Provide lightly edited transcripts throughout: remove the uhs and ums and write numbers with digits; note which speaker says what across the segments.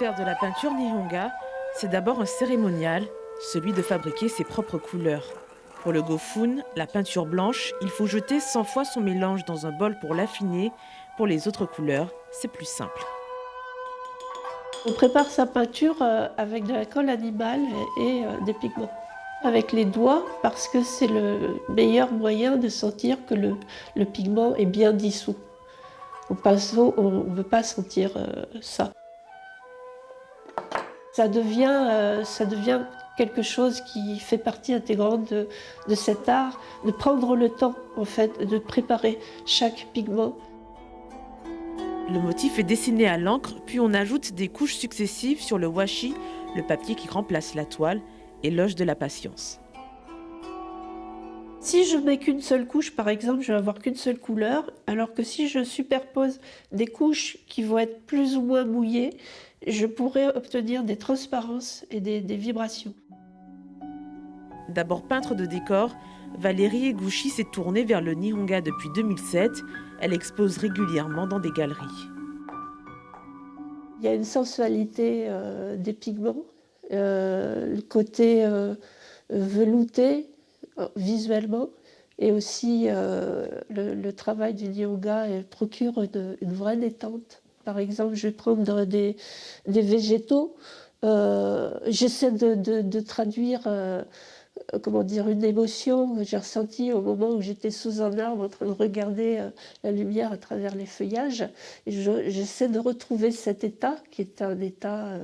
Speaker 1: Faire de la peinture Nihonga, c'est d'abord un cérémonial, celui de fabriquer ses propres couleurs. Pour le Gofun, la peinture blanche, il faut jeter 100 fois son mélange dans un bol pour l'affiner. Pour les autres couleurs, c'est plus simple.
Speaker 2: On prépare sa peinture avec de la colle animale et des pigments. Avec les doigts, parce que c'est le meilleur moyen de sentir que le pigment est bien dissous. Au pinceau, on ne veut pas sentir ça. Ça devient quelque chose qui fait partie intégrante de cet art, de prendre le temps, en fait, de préparer chaque pigment.
Speaker 1: Le motif est dessiné à l'encre, puis on ajoute des couches successives sur le washi, le papier qui remplace la toile, éloge de la patience.
Speaker 2: Si je mets qu'une seule couche, par exemple, je vais avoir qu'une seule couleur, alors que si je superpose des couches qui vont être plus ou moins mouillées, je pourrais obtenir des transparences et des vibrations.
Speaker 1: D'abord peintre de décor, Valérie Eguchi s'est tournée vers le Nihonga depuis 2007. Elle expose régulièrement dans des galeries.
Speaker 2: Il y a une sensualité des pigments, le côté velouté visuellement, et aussi le travail du Nihonga procure une vraie détente. Par exemple, je vais prendre des végétaux, j'essaie de traduire comment dire, une émotion que j'ai ressentie au moment où j'étais sous un arbre en train de regarder la lumière à travers les feuillages. Et j'essaie de retrouver cet état, qui est un état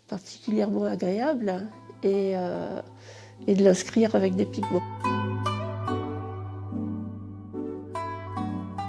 Speaker 2: particulièrement agréable, et de l'inscrire avec des pigments.